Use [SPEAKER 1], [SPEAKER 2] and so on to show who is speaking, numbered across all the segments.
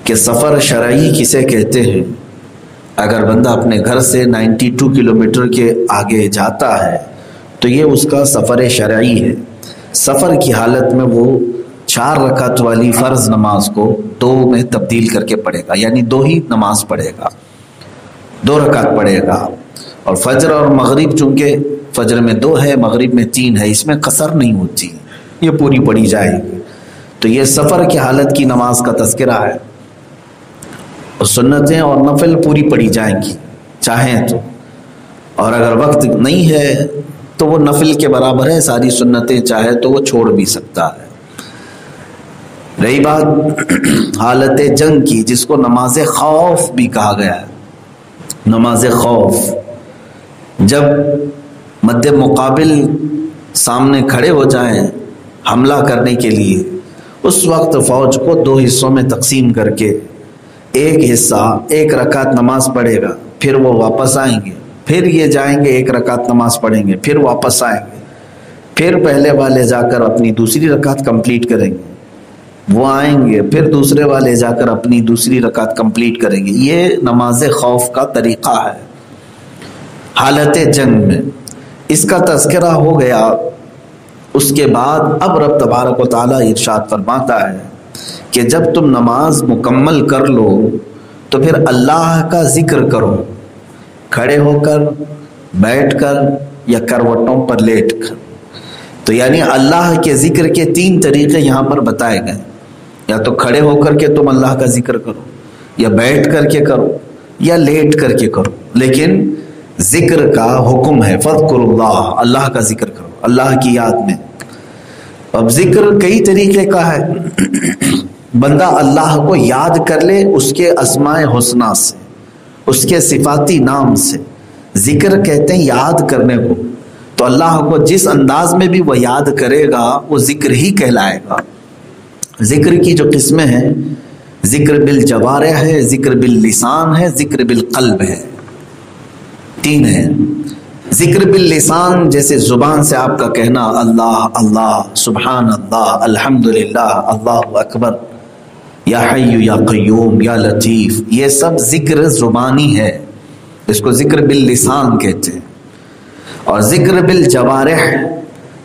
[SPEAKER 1] کہ سفر شرعی کسے کہتے ہیں۔ اگر بندہ اپنے گھر سے 92 کلومیٹر کے آگے جاتا ہے تو یہ اس کا سفر شرعی ہے۔ سفر کی حالت میں وہ 4 رکعت والی فرض نماز کو 2 میں تبدیل کر کے پڑھے گا، یعنی 2 ہی نماز پڑھے گا، 2 رکعت پڑھے گا۔ اور فجر اور مغرب چونکہ فجر میں 2 ہے، مغرب میں 3 ہے، اس میں قصر نہیں ہوتی، یہ پوری پڑھی جائے گی۔ تو یہ سفر کی حالت کی نماز کا تذکرہ ہے، اور سنتیں اور نفل پوری پڑھی جائیں گی چاہیں تو، اور اگر وقت نہیں ہے تو وہ نفل کے برابر ہے، ساری سنتیں چاہے تو وہ چھوڑ بھی سکتا ہے۔ رہی بات حالت جنگ کی، جس کو نماز خوف بھی کہا گیا ہے۔ نماز خوف، جب مد مقابل سامنے کھڑے ہو جائیں حملہ کرنے کے لیے، اس وقت فوج کو 2 حصوں میں تقسیم کر کے ایک حصہ 1 رکعت نماز پڑھے گا، پھر وہ واپس آئیں گے، پھر یہ جائیں گے 1 رکعت نماز پڑھیں گے، پھر واپس آئیں گے، پھر پہلے والے جا کر اپنی دوسری رکعت کمپلیٹ کریں گے، وہ آئیں گے، پھر دوسرے والے جا کر اپنی دوسری رکعت کمپلیٹ کریں گے۔ یہ نماز خوف کا طریقہ ہے حالت جنگ میں۔ اس کا تذکرہ ہو گیا، اس کے بعد اب رب تبارک و تعالیٰ ارشاد فرماتا ہے کہ جب تم نماز مکمل کر لو تو پھر اللہ کا ذکر کرو، کھڑے ہو کر، بیٹھ کر یا کروٹوں پر لیٹ کر۔ تو یعنی اللہ کے ذکر کے 3 طریقے یہاں پر بتائے گئے، یا تو کھڑے ہو کر کے تم اللہ کا ذکر کرو، یا بیٹھ کر کے کرو، یا لیٹ کر کے کرو، لیکن ذکر کا حکم ہے، فاذکروا اللہ، اللہ کا ذکر کرو، اللہ کی یاد میں۔ اب ذکر کئی طریقے کا ہے، بندہ اللہ کو یاد کر لے اس کے اسماء حسنہ سے، اس کے صفاتی نام سے۔ ذکر کہتے ہیں یاد کرنے کو، تو اللہ کو جس انداز میں بھی وہ یاد کرے گا وہ ذکر ہی کہلائے گا۔ ذکر کی جو قسمیں ہیں، ذکر بالجوارح ہے، ذکر باللسان ہے، ذکر بالقلب ہے، 3 ہیں۔ ذکر باللسان جیسے زبان سے آپ کا کہنا اللہ اللہ، سبحان اللہ، الحمدللہ، اللہ اکبر، یا حی یا قیوم یا لطیف، یہ سب ذکر زبانی ہے، اس کو ذکر باللسان کہتے ہیں۔ اور ذکر بالجوارح،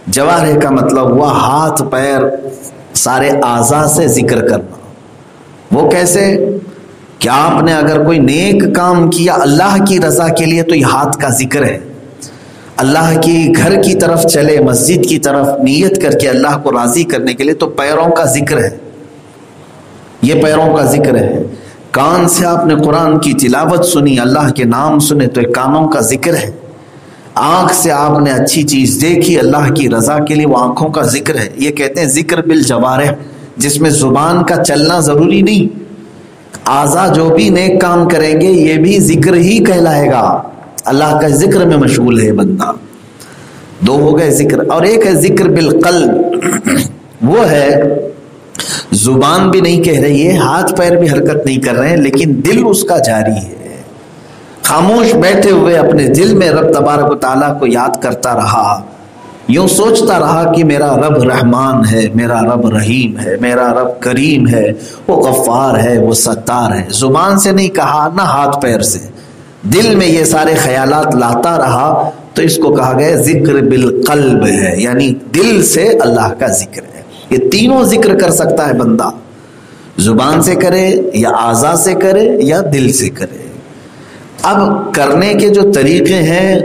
[SPEAKER 1] جوارح کا مطلب ہوا ہاتھ پیر سارے اعضاء سے ذکر کرنا۔ وہ کیسے؟ کہ آپ نے اگر کوئی نیک کام کیا اللہ کی رضا کے لیے تو یہ ہاتھ کا ذکر ہے، اللہ کی گھر کی طرف چلے، مسجد کی طرف نیت کر کے اللہ کو راضی کرنے کے لیے تو پیروں کا ذکر ہے، یہ پیروں کا ذکر ہے۔ کان سے آپ نے قرآن کی تلاوت سنی، اللہ کے نام سنے تو یہ کانوں کا ذکر ہے۔ آنکھ سے آپ نے اچھی چیز دیکھی اللہ کی رضا کے لیے، وہ آنکھوں کا ذکر ہے۔ یہ کہتے ہیں ذکر بالجوارح، جس میں زبان کا چلنا ضروری نہیں، اعضاء جو بھی نیک کام کریں گے یہ بھی ذکر ہی کہلائے گا، اللہ کا ذکر میں مشغول ہے بندہ۔ 2 ہو گئے ذکر، اور ایک ہے ذکر بالقلب، وہ ہے زبان بھی نہیں کہہ رہی ہے، ہاتھ پیر بھی حرکت نہیں کر رہے ہیں، لیکن دل اس کا جاری ہے، خاموش بیٹھے ہوئے اپنے دل میں رب تبارک و تعالیٰ کو یاد کرتا رہا، یوں سوچتا رہا کہ میرا رب رحمان ہے، میرا رب رحیم ہے، میرا رب کریم ہے، وہ غفار ہے، وہ ستار ہے۔ زبان سے نہیں کہا، نہ ہاتھ پیر سے، دل میں یہ سارے خیالات لاتا رہا، تو اس کو کہا گیا ذکر بالقلب ہے، یعنی دل سے اللہ کا ذکر ہے۔ یہ تینوں ذکر کر سکتا ہے بندہ، زبان سے کرے یا اعضاء سے کرے یا دل سے کرے۔ اب کرنے کے جو طریقے ہیں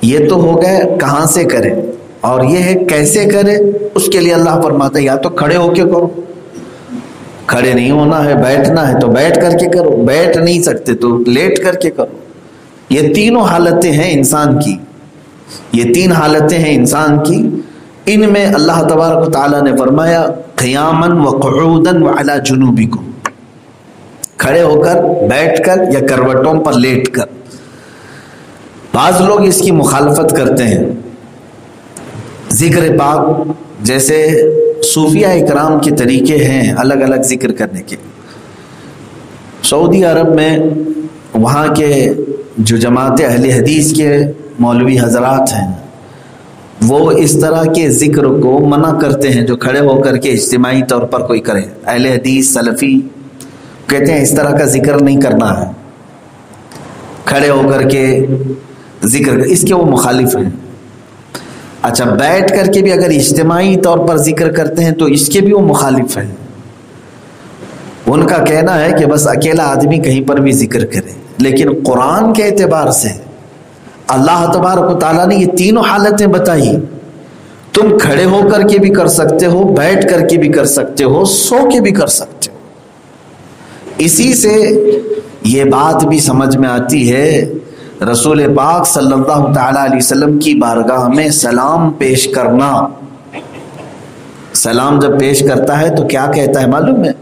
[SPEAKER 1] یہ تو ہو گئے کہاں سے کرے، اور یہ ہے کیسے کرے۔ اس کے لیے اللہ فرماتا ہے یا تو کھڑے ہو کے کرو، کھڑے نہیں ہونا ہے، بیٹھنا ہے تو بیٹھ کر کے کرو، بیٹھ نہیں سکتے تو لیٹ کر کے کرو۔ یہ تینوں حالتیں ہیں انسان کی، یہ 3 حالتیں ہیں انسان کی۔ ان میں اللہ تبارک و تعالیٰ نے فرمایا قیاماً وقعوداً وعلی جنوبکم، کھڑے ہو کر، بیٹھ کر یا کروٹوں پر لیٹ کر۔ بعض لوگ اس کی مخالفت کرتے ہیں، ذکر پاک جیسے صوفیہ اکرام کے طریقے ہیں الگ الگ ذکر کرنے کے۔ سعودی عرب میں وہاں کے جو جماعت اہل حدیث کے مولوی حضرات ہیں وہ اس طرح کے ذکر کو منع کرتے ہیں جو کھڑے ہو کر کے اجتماعی طور پر کوئی کرے۔ اہل حدیث سلفی کہتے ہیں اس طرح کا ذکر نہیں کرنا ہے، کھڑے ہو کر کے ذکر، اس کے وہ مخالف ہیں۔ اچھا، بیٹھ کر کے بھی اگر اجتماعی طور پر ذکر کرتے ہیں تو اس کے بھی وہ مخالف ہیں۔ ان کا کہنا ہے کہ بس اکیلا آدمی کہیں پر بھی ذکر کرے، لیکن قرآن کے اعتبار سے اللہ تبارک و تعالیٰ نے یہ تینوں حالتیں بتائی۔ تم کھڑے ہو کر کے بھی کر سکتے ہو، بیٹھ کر کے بھی کر سکتے ہو، سو کے بھی کر سکتے ہو۔ اسی سے یہ بات بھی سمجھ میں آتی ہے، رسول پاک صلی اللہ تعالیٰ علیہ وسلم کی بارگاہ میں سلام پیش کرنا، سلام جب پیش کرتا ہے تو کیا کہتا ہے معلوم ہے؟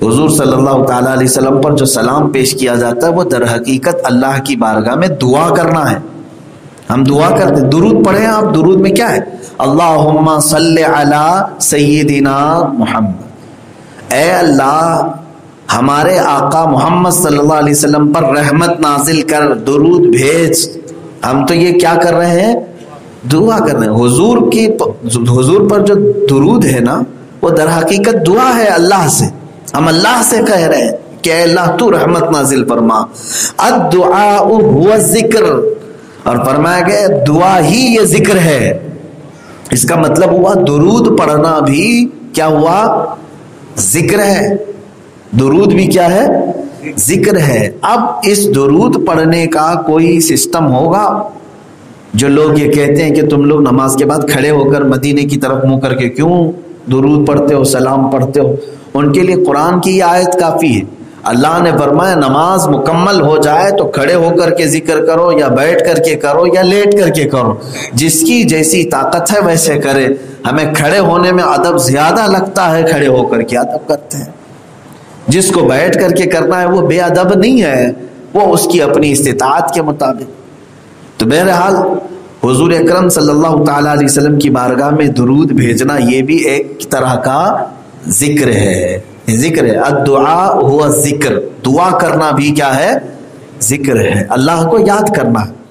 [SPEAKER 1] حضور صلی اللہ تعالیٰ علیہ وسلم پر جو سلام پیش کیا جاتا ہے وہ در حقیقت اللہ کی بارگاہ میں دعا کرنا ہے۔ ہم دعا کرتے ہیں، درود پڑھیں آپ، درود میں کیا ہے؟ اللہم صلی علی سیدنا محمد، اے اللہ ہمارے آقا محمد صلی اللہ علیہ وسلم پر رحمت نازل کر، درود بھیج۔ ہم تو یہ کیا کر رہے ہیں؟ دعا کر رہے ہیں۔ حضور پر جو درود ہے نا وہ در حقیقت دعا ہے اللہ سے، ہم اللہ سے کہہ رہے ہیں کہ اے اللہ تو رحمت نازل فرما۔ الدعاء هو الذکر، اور فرمایا گیا دعا ہی یہ ذکر ہے۔ اس کا مطلب ہوا درود پڑھنا بھی کیا ہوا؟ ذکر ہے۔ درود بھی کیا ہے؟ ذکر ہے۔ اب اس درود پڑھنے کا کوئی سسٹم ہوگا؟ جو لوگ یہ کہتے ہیں کہ تم لوگ نماز کے بعد کھڑے ہو کر مدینے کی طرف منہ کر کے کیوں درود پڑھتے ہو، سلام پڑھتے ہو، ان کے لیے قرآن کی یہ آیت کافی ہے۔ اللہ نے فرمایا نماز مکمل ہو جائے تو کھڑے ہو کر کے ذکر کرو، یا بیٹھ کر کے کرو، یا لیٹ کر کے کرو، جس کی جیسی طاقت ہے ویسے کرے۔ ہمیں کھڑے ہونے میں ادب زیادہ لگتا ہے، کھڑے ہو کر کے ادب کرتے ہیں۔ جس کو بیٹھ کر کے کرنا ہے وہ بے ادب نہیں ہے، وہ اس کی اپنی استطاعت کے مطابق۔ تو بہرحال حضور اکرم صلی اللہ تعالیٰ علیہ وسلم کی بارگاہ میں درود بھیجنا یہ بھی ایک طرح کا ذکر ہے، ذکر ہے۔ الدعاء هو الذکر، دعا کرنا بھی کیا ہے؟ ذکر ہے، اللہ کو یاد کرنا ہے۔